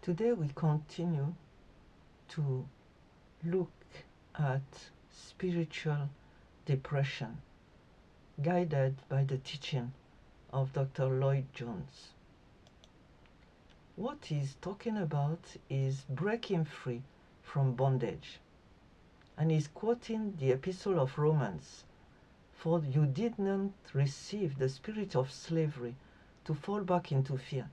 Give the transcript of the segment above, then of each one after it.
Today we continue to look at spiritual depression, guided by the teaching of Dr. Lloyd-Jones. What he's talking about is breaking free from bondage. And he's quoting the epistle of Romans, "For you did not receive the spirit of slavery to fall back into fear,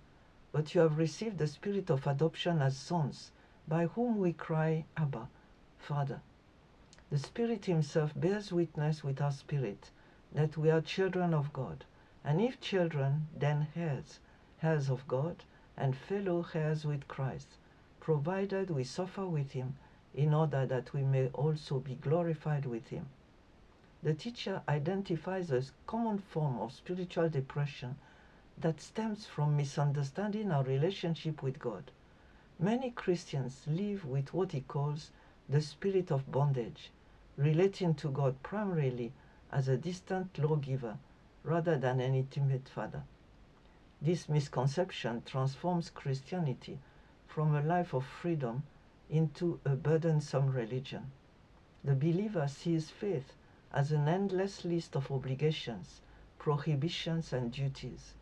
but you have received the spirit of adoption as sons, by whom we cry, Abba, Father." The Spirit himself bears witness with our spirit that we are children of God, and if children, then heirs, heirs of God, and fellow heirs with Christ, provided we suffer with him, in order that we may also be glorified with him. The teacher identifies a common form of spiritual depression that stems from misunderstanding our relationship with God. Many Christians live with what he calls the spirit of bondage, relating to God primarily as a distant lawgiver rather than an intimate father. This misconception transforms Christianity from a life of freedom into a burdensome religion. The believer sees faith as an endless list of obligations, prohibitions, and duties.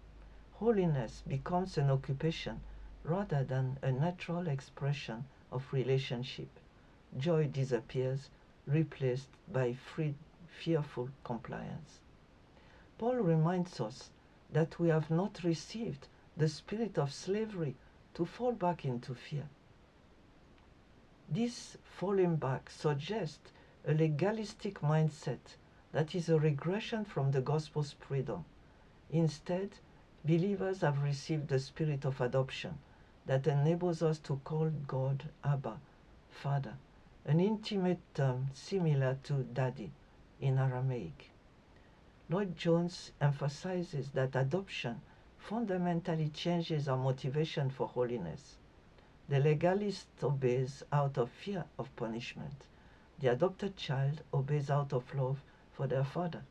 Holiness becomes an occupation rather than a natural expression of relationship. Joy disappears, replaced by fearful compliance. Paul reminds us that we have not received the spirit of slavery to fall back into fear. This falling back suggests a legalistic mindset that is a regression from the gospel's freedom. Instead, believers have received the spirit of adoption that enables us to call God Abba, Father, an intimate term similar to daddy in Aramaic. Lloyd-Jones emphasizes that adoption fundamentally changes our motivation for holiness. The legalist obeys out of fear of punishment. The adopted child obeys out of love for their father.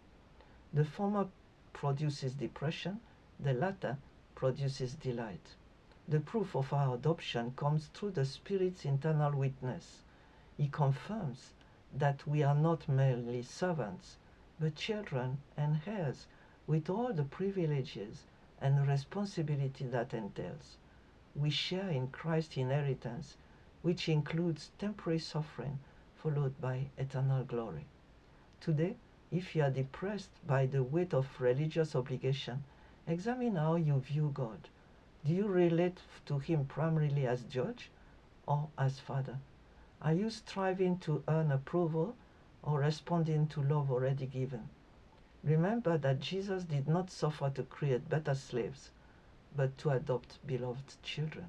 The former produces depression, the latter produces delight. The proof of our adoption comes through the Spirit's internal witness. He confirms that we are not merely servants, but children and heirs with all the privileges and responsibility that entails. We share in Christ's inheritance, which includes temporary suffering followed by eternal glory. Today, if you are depressed by the weight of religious obligation, examine how you view God. Do you relate to him primarily as judge or as father? Are you striving to earn approval or responding to love already given? Remember that Jesus did not suffer to create better slaves, but to adopt beloved children.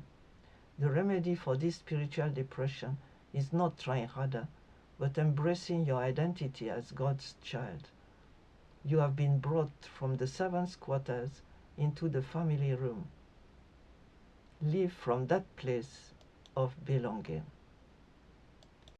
The remedy for this spiritual depression is not trying harder, but embracing your identity as God's child. You have been brought from the servant's quarters into the family room. Live from that place of belonging.